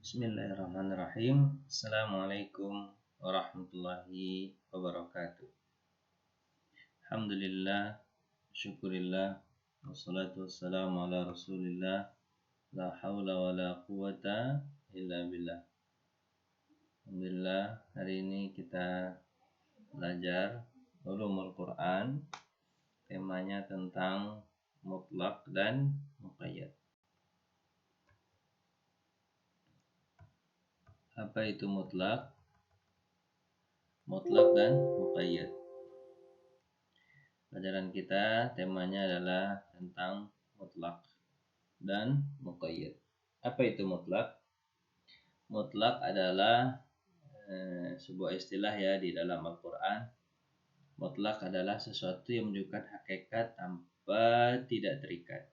Bismillahirrahmanirrahim. Assalamualaikum warahmatullahi wabarakatuh. Alhamdulillah, syukurillah, wassalatu wassalamu ala rasulillah, la hawla wa la quwata illa billah. Alhamdulillah, hari ini kita belajar ulumul Quran. Temanya tentang mutlak dan muqayyad. Apa itu mutlak? Mutlak dan muqayyad. Pelajaran kita temanya adalah tentang mutlak dan muqayyad. Apa itu mutlak? Mutlak adalah sebuah istilah ya di dalam Al-Quran. Mutlak adalah sesuatu yang menunjukkan hakikat tanpa tidak terikat.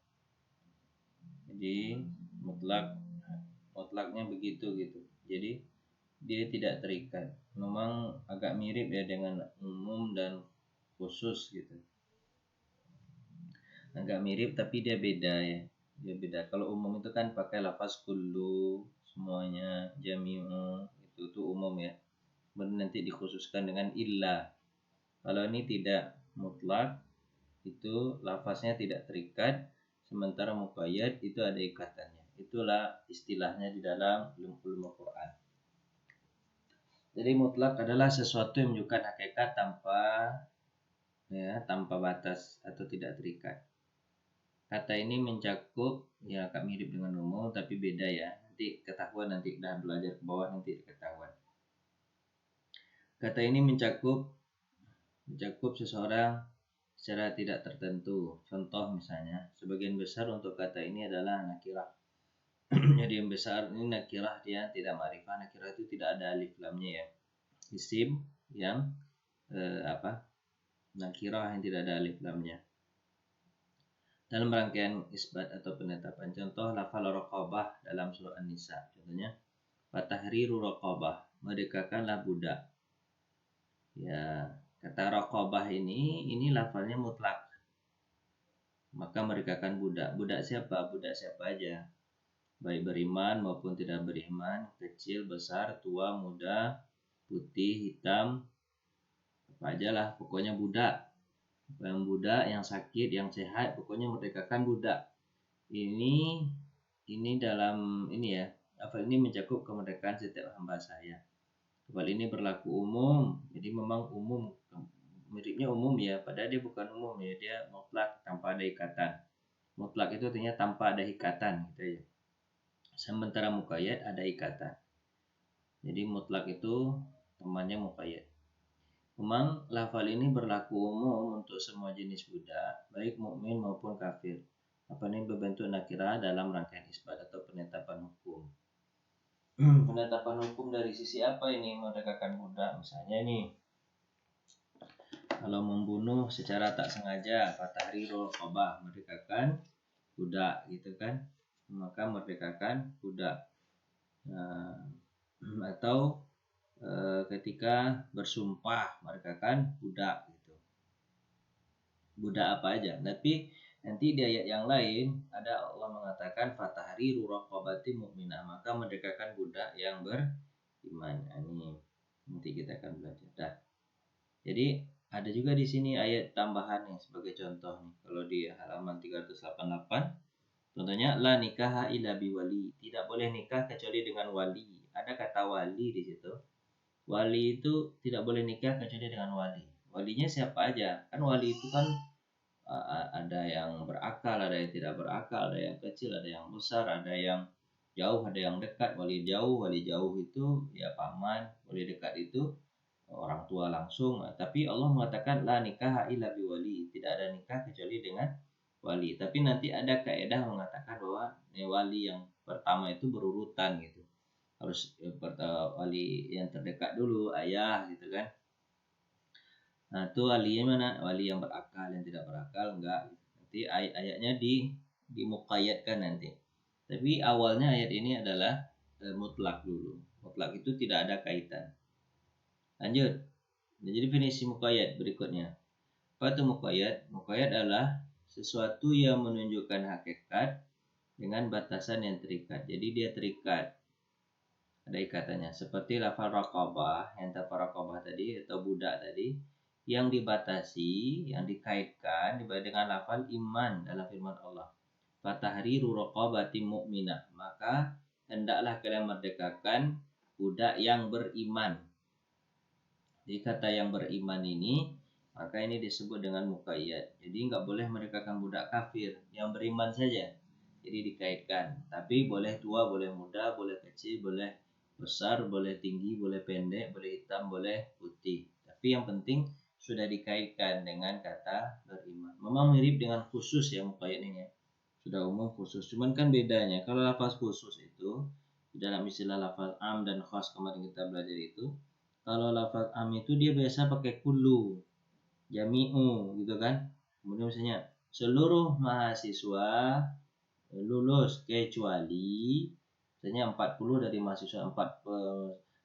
Jadi mutlaknya begitu gitu. Jadi dia tidak terikat. Memang agak mirip ya dengan umum dan khusus gitu. Agak mirip tapi dia beda ya. Dia beda. Kalau umum itu kan pakai lafaz kullu, semuanya, jami'u, itu tuh umum ya. Kemudian nanti dikhususkan dengan illa. Kalau ini tidak, mutlak itu lafaznya tidak terikat, sementara muqayyad itu ada ikatannya. Itulah istilahnya di dalam ulumul Quran. Jadi mutlak adalah sesuatu yang menunjukkan hakikat tanpa batas atau tidak terikat. Kata ini mencakup ya agak mirip dengan umum tapi beda ya. Nanti ketahuan, nanti dah belajar ke bawah nanti ketahuan. Kata ini mencakup seseorang secara tidak tertentu. Contoh misalnya, sebagian besar untuk kata ini adalah nakirah. Jadi yang besar ini nakirah, dia tidak ma'rifah. Nakirah itu tidak ada alif lamnya ya. Isim yang nakirah yang tidak ada alif lamnya. Dalam rangkaian isbat atau penetapan, contoh lafal raqabah dalam surah An-Nisa. Contohnya, fatahriru raqabah, merdekakanlah budak. Ya, kata raqabah ini lafalnya mutlak. Maka merdekakan budak. Budak siapa? Budak siapa aja. Baik beriman maupun tidak beriman, kecil, besar, tua, muda, putih, hitam, apa aja lah, pokoknya budak. Yang budak, yang sakit, yang sehat, pokoknya merdekakan budak. Ini dalam ini ya, ini mencakup kemerdekaan setiap hamba saya. Hal ini berlaku umum, jadi memang umum, miripnya umum ya, padahal dia bukan umum ya, dia mutlak tanpa ada ikatan. Mutlak itu artinya tanpa ada ikatan gitu ya. Sementara muqayyad ada ikatan. Jadi mutlak itu temannya muqayyad. Memang lafal ini berlaku umum untuk semua jenis budak, baik mukmin maupun kafir. Apa ini berbentuk nakirah dalam rangkaian isbat atau penetapan hukum. Penetapan hukum dari sisi apa ini merdekakan budak? Misalnya nih, kalau membunuh secara tak sengaja, fatahriru raqabah, merdekakan budak gitu kan, maka merdekakan budak. Atau ketika bersumpah merdekakan budak gitu. Budak apa aja. Tapi nanti di ayat yang lain ada Allah mengatakan fatahriru raqabati mu'minah, maka merdekakan budak yang beriman. Ini nanti kita akan belajar. Jadi ada juga di sini ayat tambahan nih sebagai contoh nih. Kalau di halaman 388 contohnya la nikaha illa biwali, tidak boleh nikah kecuali dengan wali. Ada kata wali di situ. Wali itu tidak boleh nikah kecuali dengan wali. Walinya siapa aja? Kan wali itu kan ada yang berakal, ada yang tidak berakal, ada yang kecil, ada yang besar, ada yang jauh, ada yang dekat. Wali jauh itu ya paman, wali dekat itu orang tua langsung. Tapi Allah mengatakan la nikaha illa biwali, tidak ada nikah kecuali dengan wali. Tapi nanti ada kaidah mengatakan bahwa wali yang pertama itu berurutan gitu. Harus wali yang terdekat dulu, ayah gitu kan. Nah itu walinya mana? Wali yang berakal, yang tidak berakal enggak. Nanti ayatnya dimuqayyadkan nanti. Tapi awalnya ayat ini adalah mutlak dulu. Mutlak itu tidak ada kaitan. Lanjut. Jadi definisi muqayyad berikutnya. Apa itu muqayyad? Muqayyad adalah sesuatu yang menunjukkan hakikat dengan batasan yang terikat. Jadi dia terikat. ada ikatannya. Seperti lafal raqabah, yang lafal raqabah tadi atau budak tadi, yang dibatasi, yang dikaitkan dengan lafal iman dalam firman Allah. Fatahriru raqabatin mu'minah. Maka hendaklah kalian merdekakan budak yang beriman. Di kata yang beriman ini, maka ini disebut dengan muqayyad. Jadi nggak boleh merdekakan budak kafir, yang beriman saja. Jadi dikaitkan. Tapi boleh tua, boleh muda, boleh kecil, boleh besar, boleh tinggi, boleh pendek, boleh hitam, boleh putih. Tapi yang penting sudah dikaitkan dengan kata beriman. Memang mirip dengan khusus ya muqayyad ini ya. Sudah umum khusus. Cuman kan bedanya kalau lafaz khusus itu dalam istilah lafaz am dan khas kemarin kita belajar itu, kalau lafaz am itu dia biasa pakai kullu, jami'u gitu kan. Kemudian misalnya seluruh mahasiswa lulus kecuali misalnya 40 dari mahasiswa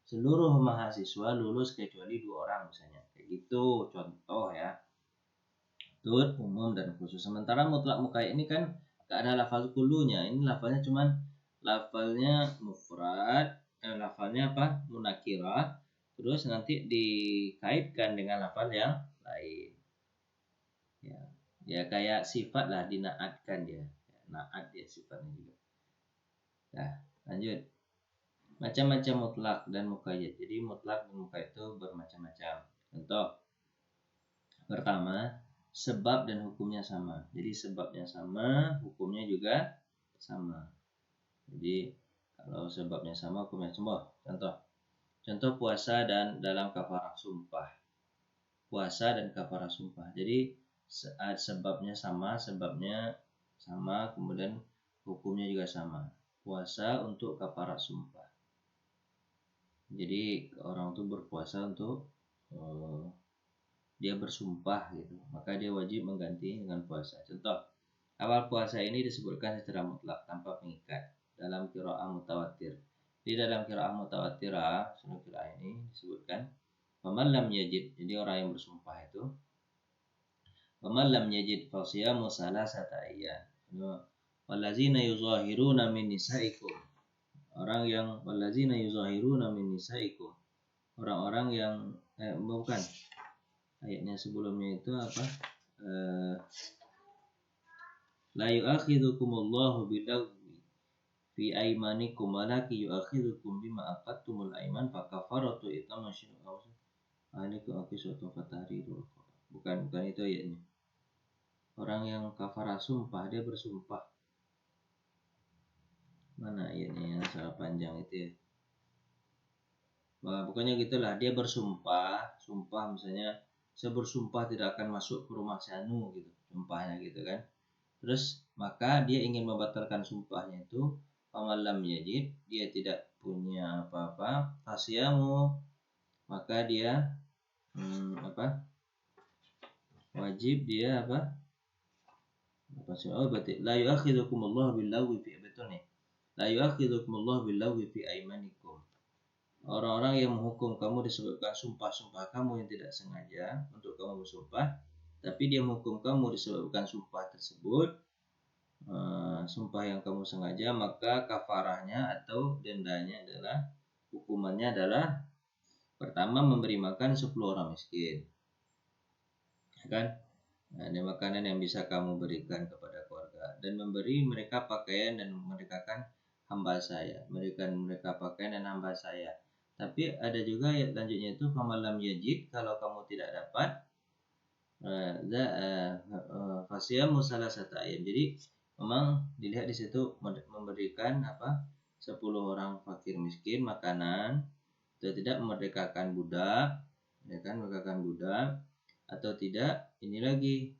seluruh mahasiswa lulus kecuali 2 orang misalnya. Kayak gitu contoh ya. Itu umum dan khusus. Sementara mutlak muqayyad ini kan gak ada lafaz kullunya. Ini lafaznya cuman lafaznya mufrad, lafaznya apa? Munakirah. Terus nanti dikaitkan dengan lafaz yang lain. Ya, ya kayak sifat lah dinaatkan dia. Naat dia sifatnya juga. Nah, lanjut. Macam-macam mutlak dan muqayyad. Jadi mutlak dan muqayyad itu bermacam-macam. Contoh pertama, sebab dan hukumnya sama. Jadi sebabnya sama, hukumnya juga sama. Jadi kalau sebabnya sama, hukumnya sama. Contoh puasa dan dalam kafarah sumpah. Puasa dan kafarah sumpah. Jadi sebabnya sama, kemudian hukumnya juga sama. Puasa untuk kafarah sumpah. Jadi orang itu berpuasa untuk dia bersumpah gitu, maka dia wajib mengganti dengan puasa. Contoh, awal puasa ini disebutkan secara mutlak tanpa pengikat dalam qiraah mutawatir. Di dalam qiraah mutawatirah, sunnah qiraah ini disebutkan faman lam yajid, jadi orang yang bersumpah itu faman lam yajid fa siyamu salasata ayyam. Wallazina yuzahiruna min nisaikum, orang yang wallazina yuzahiruna min nisaikum, orang-orang yang bukan ayatnya sebelumnya itu apa? La yu'akhidhukumullahu billaghwi fi aymanikum walakin yu'akhidhukum bima aqadtumul ayman fa kafaratu it'amu alaikum aqisatu fatahriru. Bukan itu ayatnya. Orang yang kafarah sumpah, dia bersumpah. Mana ayatnya yang salah panjang itu ya? Nah, pokoknya gitulah, dia bersumpah, sumpah misalnya saya bersumpah tidak akan masuk ke rumah Sanu gitu, sumpahnya gitu kan. Terus maka dia ingin membatalkan sumpahnya itu, pamalam yajid, dia tidak punya apa-apa, fasyamu, maka dia wajib dia sih? Oh berarti la yu'akhidhukumullahu billaghwi fi, betul nih. La yu'akhidhukumullahu billaghwi fi aymanikum. Orang-orang yang menghukum kamu disebabkan sumpah-sumpah kamu yang tidak sengaja untuk kamu bersumpah, tapi dia menghukum kamu disebabkan sumpah tersebut, sumpah yang kamu sengaja, maka kafarahnya atau dendanya adalah, hukumannya adalah pertama memberi makan 10 orang miskin, kan? Nah, ini makanan yang bisa kamu berikan kepada keluarga, dan memberi mereka pakaian dan memerdekakan hamba saya, memberikan mereka pakaian dan hamba saya. Tapi ada juga ayat lanjutnya itu famalam yajid, kalau kamu tidak dapat fasyamu salasata ayyam. Jadi memang dilihat di situ memberikan 10 orang fakir miskin makanan, atau tidak memerdekakan budak, ya kan, memerdekakan budak, atau tidak ini lagi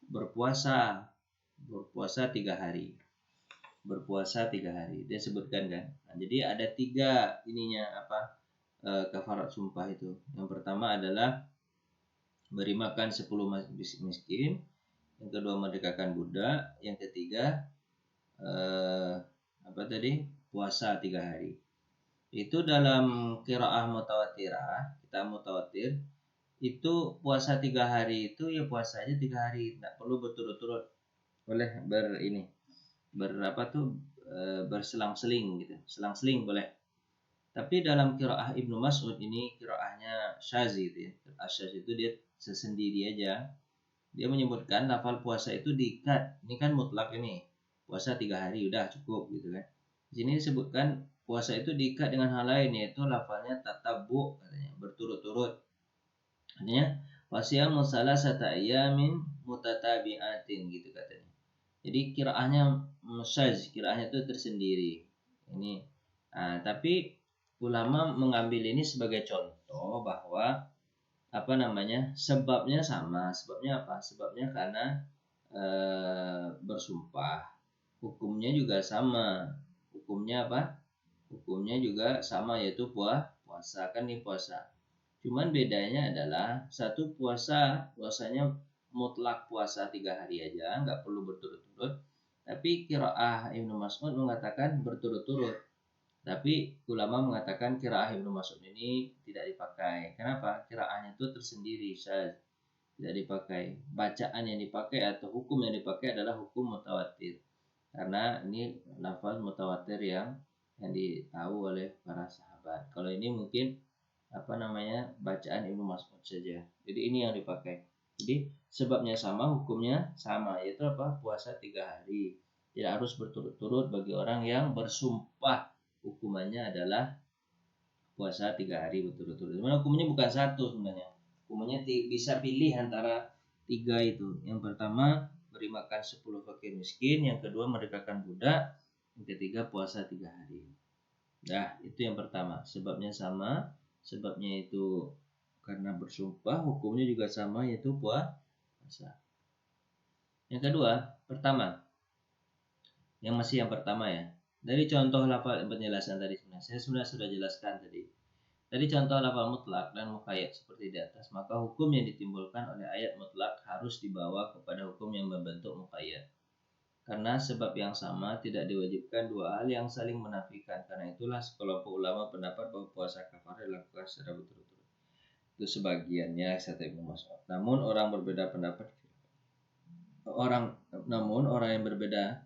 berpuasa 3 hari. Berpuasa 3 hari dia sebutkan kan. Nah, jadi ada 3 ininya kafarat sumpah itu. Yang pertama adalah beri makan 10 miskin, yang kedua merdekakan budak, yang ketiga puasa 3 hari. Itu dalam qiraah mutawatirah, kita mutawatir itu puasa 3 hari itu ya puasa aja 3 hari, tidak perlu berturut-turut, boleh berselang-seling gitu. Selang-seling boleh. Tapi dalam qiraah Ibnu Mas'ud ini qiraahnya syadz gitu ya. Qiraah syadz itu dia sesendiri aja. Dia menyebutkan lafal puasa itu diikat. Ini kan mutlak ini. Puasa 3 hari udah cukup gitu kan. Di sini disebutkan puasa itu diikat dengan hal lain, yaitu lafalnya tatabbu katanya, berturut-turut. Artinya wasyamu salasata ayyamin mutatabi'atin gitu katanya. Jadi kiraahnya syadz, kiraahnya itu tersendiri. Ini tapi ulama mengambil ini sebagai contoh bahwa sebabnya sama. Sebabnya apa? Sebabnya karena bersumpah. Hukumnya juga sama. Hukumnya apa? Hukumnya juga sama, yaitu puasa. Kan ini puasa. Cuman bedanya adalah satu puasanya mutlak puasa 3 hari aja, nggak perlu berturut-turut. Tapi qiraah Ibnu Mas'ud mengatakan berturut-turut. Tapi ulama mengatakan qiraah Ibnu Mas'ud ini tidak dipakai. Kenapa? Qiraahnya itu tersendiri, syadz. Tidak dipakai. Bacaan yang dipakai atau hukum yang dipakai adalah hukum mutawatir. Karena ini lafaz mutawatir yang ditahu oleh para sahabat. Kalau ini mungkin bacaan Ibnu Mas'ud saja. Jadi ini yang dipakai. Jadi sebabnya sama, hukumnya sama, yaitu apa? Puasa 3 hari. Tidak harus berturut-turut bagi orang yang bersumpah. Hukumannya adalah puasa 3 hari berturut-turut. Sebenarnya hukumnya bukan satu sebenarnya. Hukumnya bisa pilih antara 3 itu. Yang pertama beri makan 10 fakir miskin, yang kedua merdekakan budak, yang ketiga puasa 3 hari. Nah, itu yang pertama. Sebabnya sama. Sebabnya itu karena bersumpah, hukumnya juga sama, yaitu puasa. Yang kedua, yang pertama ya. Dari contoh lafal penjelasan tadi saya sudah jelaskan tadi. Dari contoh lafal mutlak dan muqayyad seperti di atas, maka hukum yang ditimbulkan oleh ayat mutlak harus dibawa kepada hukum yang membentuk muqayyad. Karena sebab yang sama tidak diwajibkan dua hal yang saling menafikan. Karena itulah sekelompok ulama pendapat bahwa puasa kafarah dilakukan secara berturut-turut. Itu sebagiannya kata Ibnu Mas'ud. Namun orang yang berbeda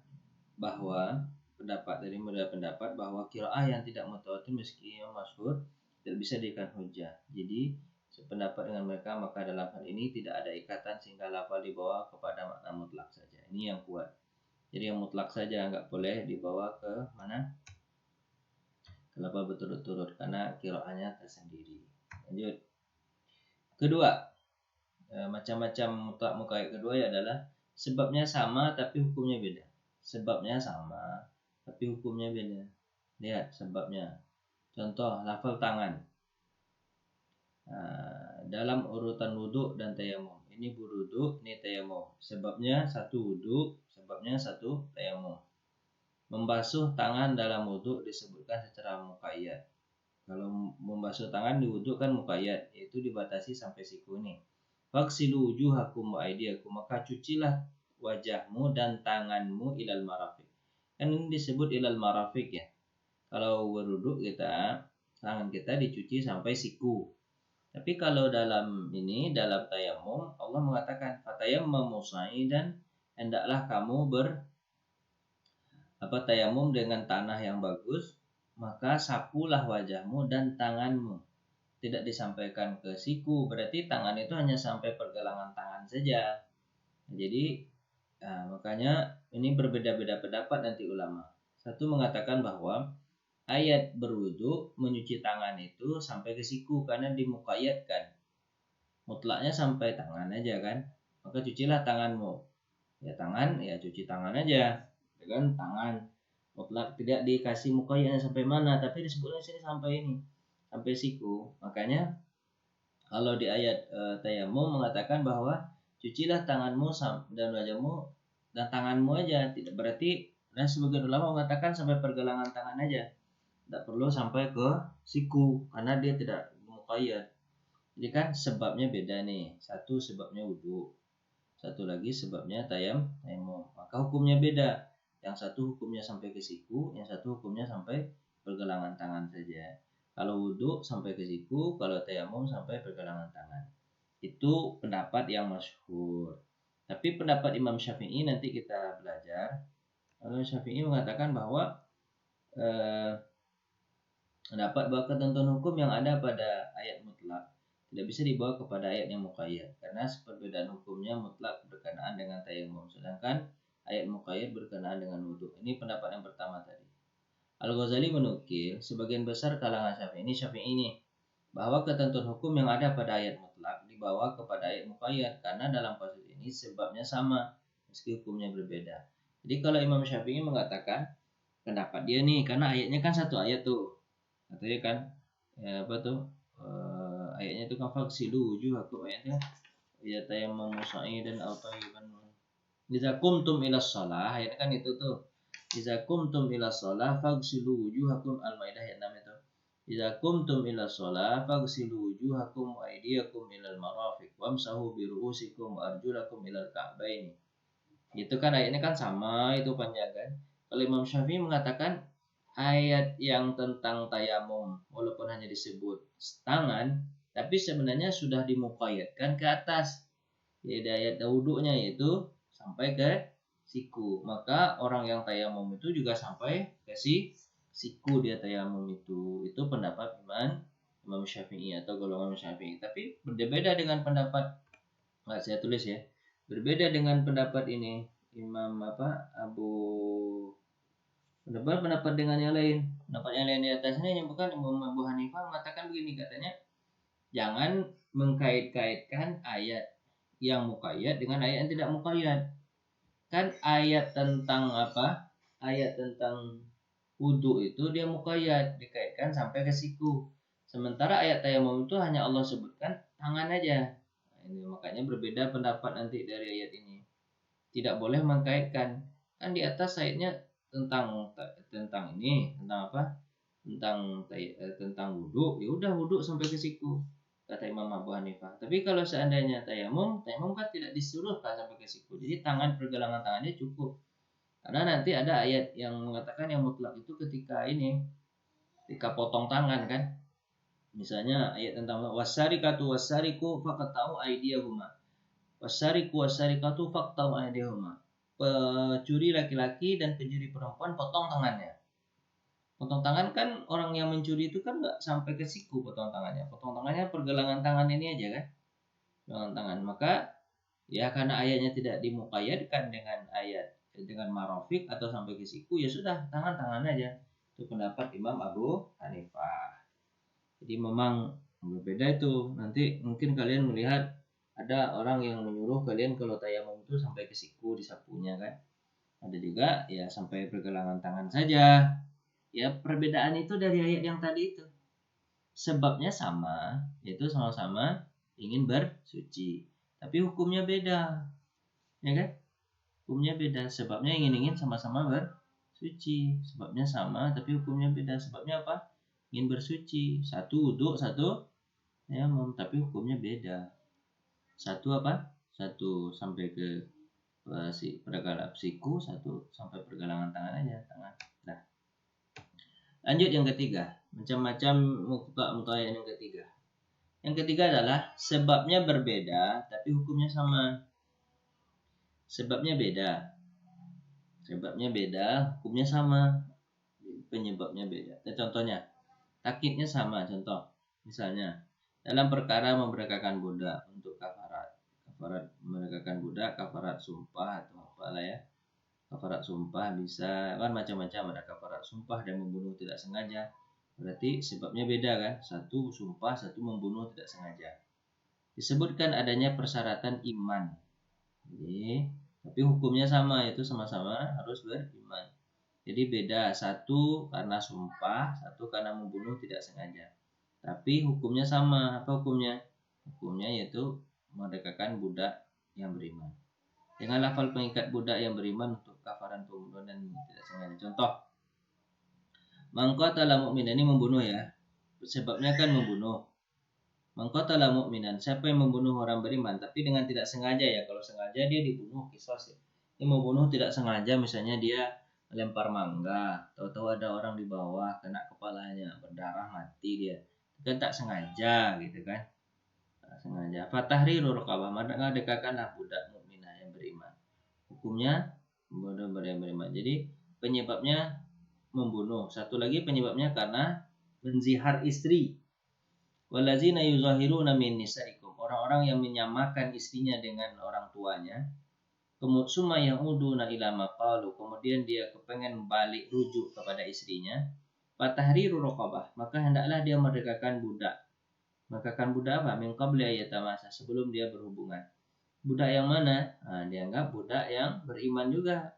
pendapat bahwa qiraah yang tidak mutawatir meski masyhur tidak bisa dijadikan hujjah. Jadi sependapat dengan mereka, maka dalam hal ini tidak ada ikatan sehingga lafal dibawa kepada makna mutlak saja. Ini yang kuat. Jadi yang mutlak saja, nggak boleh dibawa ke mana? Ke lafal berturut-turut karena qiraahnya tersendiri. Lanjut. Kedua, macam-macam mutlak muqayyad kedua adalah sebabnya sama tapi hukumnya beda. Sebabnya sama tapi hukumnya beda. Lihat sebabnya. Contoh lafal tangan. Dalam urutan wudhu dan tayamum. Ini berwudhu, ini tayamum. Sebabnya satu wudhu, sebabnya satu tayamum. Membasuh tangan dalam wudhu disebutkan secara muqayyad. Kalau membasuh tangan di wudhu kan muqayyad, yaitu dibatasi sampai siku ini. Faksilu wujuhakum wa aydiyakum, maka cucilah wajahmu dan tanganmu ilal marafiq. Kan ini disebut ilal marafiq ya. Kalau berwudhu tangan kita dicuci sampai siku. Tapi kalau dalam tayamum, Allah mengatakan fatayammamu sa'idan, hendaklah kamu tayamum dengan tanah yang bagus, maka sapulah wajahmu dan tanganmu. Tidak disampaikan ke siku, berarti tangan itu hanya sampai pergelangan tangan saja. Jadi makanya ini berbeda-beda pendapat nanti ulama. Satu mengatakan bahwa ayat berwudu menyuci tangan itu sampai ke siku karena dimuqayyadkan. Mutlaknya sampai tangan aja kan. Maka cucilah tanganmu. Ya tangan, ya cuci tangan aja. Dengan tangan. Mutlak tidak dikasih muqayyadnya sampai mana, tapi disebutnya sini sampai ini. Sampai siku. Makanya kalau di ayat tayamum mengatakan bahwa cucilah tanganmu dan wajahmu dan tanganmu aja. Tidak berarti, dan sebagian ulama mengatakan sampai pergelangan tangan aja. Tidak perlu sampai ke siku karena dia tidak muqayyad. Jadi kan sebabnya beda nih. Satu sebabnya wudu, satu lagi sebabnya tayamum. Maka hukumnya beda. Yang satu hukumnya sampai ke siku, yang satu hukumnya sampai pergelangan tangan saja. Kalau wudu sampai ke siku, kalau tayamum sampai pergelangan tangan. Itu pendapat yang masyhur. Tapi pendapat Imam Syafi'i nanti kita belajar Kalau Syafi'i mengatakan bahwa dapat bahwa ketentuan hukum yang ada pada ayat mutlak tidak bisa dibawa kepada ayat yang muqayyad karena perbedaan hukumnya mutlak berkenaan dengan tayamum, sedangkan ayat muqayyad berkenaan dengan wudhu. Ini pendapat yang pertama tadi. Al-Ghazali menukil sebagian besar kalangan Syafi'i ini bahwa ketentuan hukum yang ada pada ayat mutlak dibawa kepada ayat muqayyad karena dalam kasus ini sebabnya sama meski hukumnya berbeda. Jadi kalau Imam Syafi'i mengatakan pendapat dia nih, karena ayatnya kan satu ayat tuh, katanya kan apa tuh ayatnya itu kan faksilu wujuhakum, ayatnya ya tayammum sa'idan dan apa kan idza qumtum ila shalah, ayatnya kan itu tuh idza qumtum ila shalah faksilu wujuhakum, Al-Maidah ayat 6 itu. Idza qumtum ila shalah faghsilu wujuhakum wa aydiyakum ilal marafiq wamsahu bi ru'usikum wa arjulakum ilal ka'bain. Itu kan ayatnya kan sama itu panjang kan. Kalau Imam Syafi'i mengatakan ayat yang tentang tayamum walaupun hanya disebut tangan tapi sebenarnya sudah dimuqayyadkan ke atas. Yaitu ayat wudhunya yaitu sampai ke siku. Maka orang yang tayamum itu juga sampai ke siku dia tayamum itu. Itu pendapat Imam Syafi'i atau golongan Syafi'i. Tapi berbeda dengan pendapat, nggak saya tulis ya. Berbeda dengan pendapat ini Imam pendapat dengan yang lain. Pendapat yang lain di atasnya yang bukan Imam Abu Hanifah mengatakan begini, katanya jangan mengkait-kaitkan ayat yang muqayyad dengan ayat yang tidak muqayyad. Kan ayat tentang ayat tentang wudhu itu dia muqayyad, dikaitkan sampai ke siku. Sementara ayat tayamum itu hanya Allah sebutkan tangan aja. Nah, ini makanya berbeda pendapat nanti dari ayat ini. Tidak boleh mengkaitkan. Kan di atas ayatnya tentang ini, tentang apa? Tentang wudhu, ya udah wudhu sampai ke siku, kata Imam Abu Hanifah. Tapi kalau seandainya tayamum kan tidak disuruh sampai ke siku. Jadi pergelangan tangannya cukup. Karena nanti ada ayat yang mengatakan yang mutlak itu ketika potong tangan kan. Misalnya ayat tentang wasarikatu wasariku faqta'u aydiyahuma. Wasariku wasarikatu faqta'u aydiyahuma. Pencuri laki-laki dan pencuri perempuan potong tangannya. Potong tangan kan orang yang mencuri itu kan nggak sampai ke siku potong tangannya. Potong tangannya pergelangan tangan ini aja kan. Pergelangan tangan. Maka ya karena ayatnya tidak dimuqayyadkan dengan marofik atau sampai ke siku, ya sudah tangan aja. Itu pendapat Imam Abu Hanifah. Jadi memang berbeda itu. Nanti mungkin kalian melihat ada orang yang menyuruh kalian kalau tayamum itu sampai ke siku disapunya kan. Ada juga ya sampai pergelangan tangan saja. Ya perbedaan itu dari ayat yang tadi itu. Sebabnya sama, yaitu sama-sama ingin bersuci. Tapi hukumnya beda. Ya kan? Hukumnya beda. Sebabnya ingin sama-sama bersuci. Sebabnya sama tapi hukumnya beda. Sebabnya apa? Ingin bersuci. Satu wudhu, satu tayamum, tapi hukumnya beda. Satu sampai ke pergelangan siku, satu sampai pergelangan tangan aja, tangan. Nah, lanjut yang ketiga, macam-macam mutayyan yang ketiga. Yang ketiga adalah sebabnya berbeda tapi hukumnya sama. Sebabnya beda, hukumnya sama. Penyebabnya beda. Contohnya, takkitnya sama. Contoh, misalnya dalam perkara memerdekakan budak untuk kafarat memerdekakan budak, kafarat sumpah atau apalah ya. Kafarat sumpah bisa kan macam-macam, ada kafarat sumpah dan membunuh tidak sengaja. Berarti sebabnya beda kan? Satu sumpah, satu membunuh tidak sengaja. Disebutkan adanya persyaratan iman. Jadi, tapi hukumnya sama, yaitu sama-sama harus beriman. Jadi beda, satu karena sumpah, satu karena membunuh tidak sengaja. Tapi hukumnya sama. Apa hukumnya? Hukumnya yaitu memerdekakan budak yang beriman. Dengan lafal pengikat budak yang beriman untuk kafaran pembunuhan dan tidak sengaja. Contoh, mangqatala mu'minan, ini membunuh ya. Sebabnya kan membunuh. Mangqatala mu'minan, siapa yang membunuh orang beriman tapi dengan tidak sengaja ya. Kalau sengaja dia dibunuh qisas ya. Ini membunuh tidak sengaja, misalnya dia lempar mangga, tahu-tahu ada orang di bawah kena kepalanya, berdarah mati dia. Kan tak sengaja gitu kan. Tak sengaja. Fatahriru raqabah, maka dekatkanlah budak mukminah yang beriman. Hukumnya budak beriman. Jadi penyebabnya membunuh, satu lagi penyebabnya karena menzihar istri. Walazina yuzahiruna min nisaikum, orang-orang yang menyamakan istrinya dengan orang tuanya. Summa ya'uduna ila maqalu, kemudian dia kepengen balik rujuk kepada istrinya. Fatahriru raqabah, maka hendaklah dia merdekakan budak. Merdekakan budak apa? Min qabli ayatamasa, sebelum dia berhubungan. Budak yang mana? Nah, dianggap budak yang beriman juga.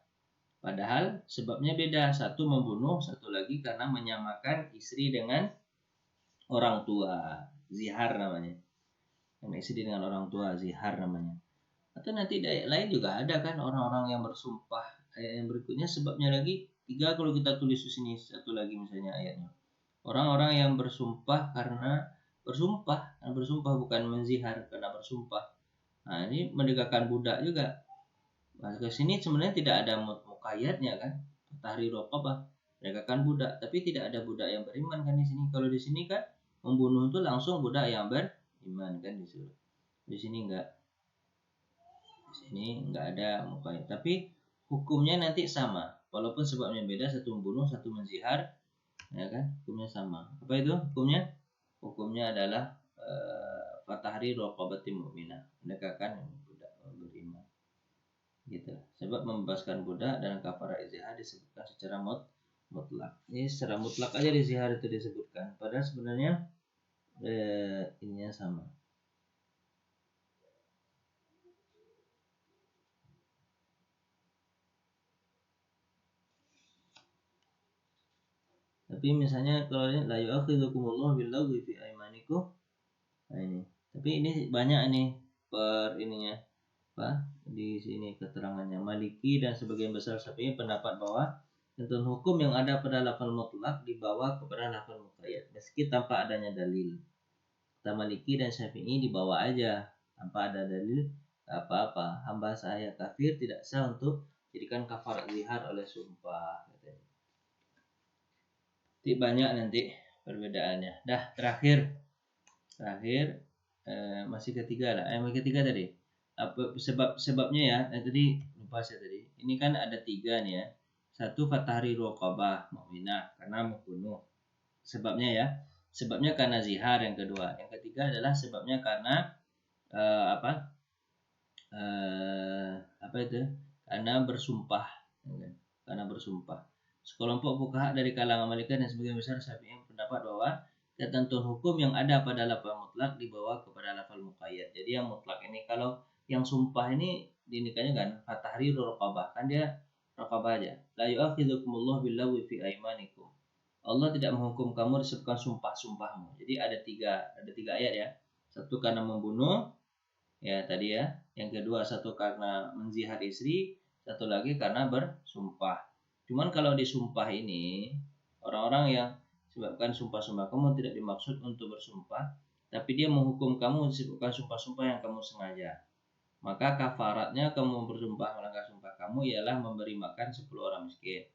Padahal sebabnya beda. Satu membunuh, satu lagi karena menyamakan istri dengan orang tua. Zihar namanya. Yang istri dengan orang tua, zihar namanya. Atau nanti ayat lain juga ada kan orang-orang yang bersumpah. Ayat yang berikutnya sebabnya lagi 3 kalau kita tulis di sini, satu lagi misalnya ayatnya. Orang-orang yang bersumpah karena bersumpah bukan menzihar, karena bersumpah. Nah, ini mendekatkan budak juga. Nah, ke sini sebenarnya tidak ada muqayyadnya kan. Tahrir raqabah, mendekatkan budak, tapi tidak ada budak yang beriman kan di sini. Kalau di sini kan membunuh itu langsung budak yang beriman kan disuruh. Di sini enggak. Ini enggak ada mukanya, tapi hukumnya nanti sama walaupun sebabnya beda, satu membunuh satu menzihar, ya kan, hukumnya sama. Apa itu hukumnya adalah fatahri raqabatin mu'minah, mendekatkan budak beriman gitu. Sebab membebaskan budak dan kafara izhar disebutkan secara mutlak. Ini secara mutlak aja di zihar itu disebutkan, padahal sebenarnya ininya sama. Tapi misalnya kalau ini la yu'akhidzukumullahu billaghwi fi aymanikum. Nah ini. Tapi ini banyak nih per ininya. Apa? Di sini keterangannya Maliki dan sebagian besar Syafi'i pendapat bahwa tentang hukum yang ada pada lafal mutlak dibawa kepada lafal muqayyad meski tanpa adanya dalil. Kata Maliki dan Syafi'i dibawa aja tanpa ada dalil apa-apa. Hamba saya kafir tidak sah untuk jadikan kafarat zihar oleh sumpah. Jadi banyak nanti perbedaannya. Dah terakhir masih ketiga lah. Masih ketiga tadi. Apa sebabnya ya? Tadi lupa saya tadi. Ini kan ada 3 nih ya. Satu fatahri raqabah mu'minah karena membunuh. Sebabnya ya. Sebabnya karena zihar yang kedua. Yang ketiga adalah sebabnya karena apa itu? Karena bersumpah. Karena bersumpah. Sekelompok fuqaha dari kalangan Malikiyah dan sebagian besar Syafi'i pendapat bahwa ketentuan hukum yang ada pada lafal mutlak dibawa kepada lafal muqayyad. Jadi yang mutlak ini, kalau yang sumpah ini dinikahnya kan fatahriru raqabah, kan dia raqabah aja. La yu'akhidzukumullahu billaghwi fi aymanikum. Allah tidak menghukum kamu disebabkan sumpah-sumpahmu. Jadi ada tiga ayat ya. Satu karena membunuh, ya tadi ya. Yang kedua satu karena menzihar istri, satu lagi karena bersumpah. Cuman kalau disumpah ini, orang-orang yang sebabkan sumpah-sumpah kamu tidak dimaksud untuk bersumpah, tapi dia menghukum kamu disebabkan sumpah-sumpah yang kamu sengaja. Maka kafaratnya kamu bersumpah melanggar sumpah kamu ialah memberi makan 10 orang miskin.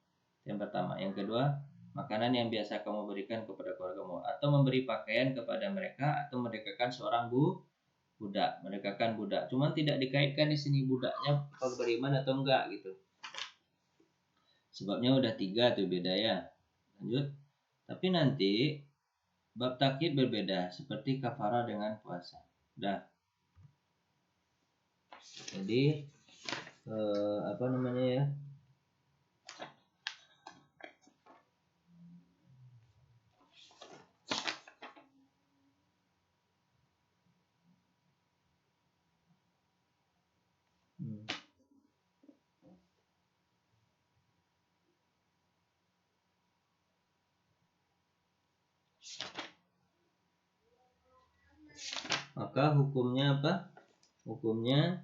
Yang pertama. Yang kedua, makanan yang biasa kamu berikan kepada keluargamu, atau memberi pakaian kepada mereka, atau merdekakan seorang budak, merdekakan budak. Cuman tidak dikaitkan di sini budaknya beriman atau enggak gitu. Sebabnya udah 3 tuh beda ya. Lanjut. Tapi nanti bab takyid berbeda seperti kafarah dengan puasa. Udah. Jadi apa namanya ya? Maka hukumnya apa? Hukumnya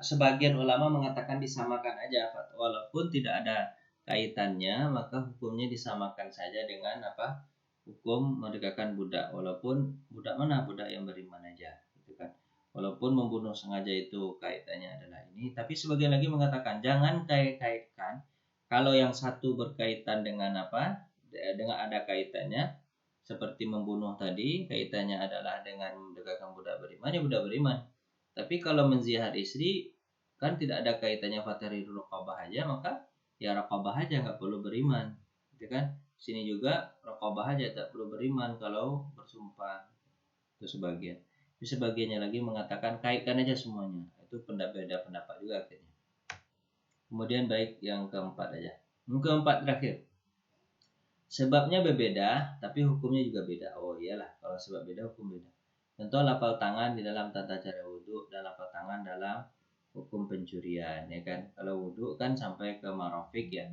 sebagian ulama mengatakan disamakan aja, walaupun tidak ada kaitannya, maka hukumnya disamakan saja dengan apa? Hukum merdekakan budak, walaupun budak mana? Budak yang beriman aja, gitu kan. Walaupun membunuh sengaja itu kaitannya adalah ini, tapi sebagian lagi mengatakan jangan kaitkan. Kalau yang satu berkaitan dengan apa? Dengan ada kaitannya, seperti membunuh tadi, kaitannya adalah dengan mendekatkan budak beriman, ya budak beriman. Tapi kalau menzihar istri kan tidak ada kaitannya fatahriru raqabah aja, maka ya raqabah aja nggak perlu beriman, gitu kan? Sini juga raqabah aja tak perlu beriman kalau bersumpah. Itu sebagian. Tapi sebagiannya lagi mengatakan kaitkan aja semuanya. Itu beda pendapat juga akhirnya. Kemudian baik yang keempat aja. Yang keempat terakhir. Sebabnya berbeda, tapi hukumnya juga beda. Oh iyalah, kalau sebab beda, hukum beda. Contoh lafal tangan di dalam tata cara wudhu dan lafal tangan dalam hukum pencurian, ya kan? Kalau wudhu kan sampai ke marofik ya,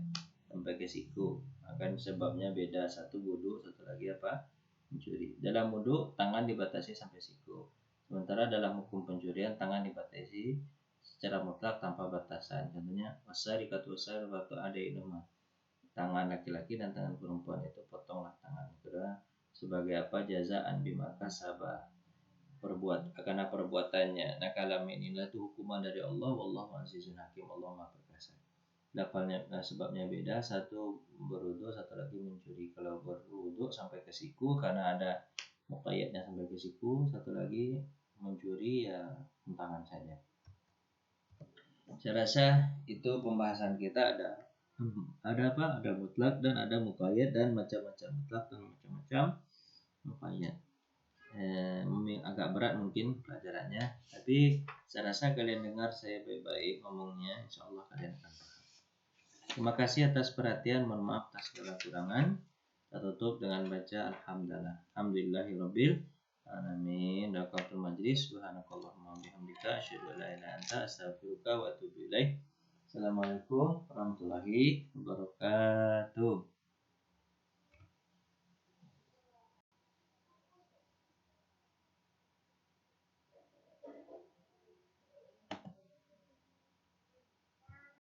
sampai ke siku. Akan sebabnya beda, satu wudhu, satu lagi apa? Mencuri. Dalam wudhu tangan dibatasi sampai siku. Sementara dalam hukum pencurian tangan dibatasi secara mutlak tanpa batasan. Contohnya wasarikatu wasarikatu ada inuma. Tangan laki-laki dan tangan perempuan itu potonglah tangan. Kedua, sebagai apa? Jazaan bima kasaba, karena perbuatannya. Nah kalam inilah itu hukuman dari Allah. Wallahu azizun hakim. Allah maha perkasa. Lafalnya, sebabnya beda. Satu berwudu, satu lagi mencuri. Kalau berwudu sampai ke siku karena ada muqayyadnya sampai ke siku. Satu lagi mencuri ya tangan saja. Saya rasa itu pembahasan kita ada apa? Ada mutlak dan ada muqayyad dan macam-macam mutlak dan macam-macam muqayyad. Agak berat mungkin pelajarannya, tapi saya rasa kalian dengar saya baik-baik ngomongnya, insya Allah kalian akan paham. Terima kasih atas perhatian, mohon maaf atas segala kurangan. Kita tutup dengan baca alhamdulillahirabbil alamin. Daqatul majlis, subhanakallahumma bihamdika asyhadu an la ilaha illa anta astaghfiruka wa atubu ilaik. Assalamualaikum warahmatullahi wabarakatuh.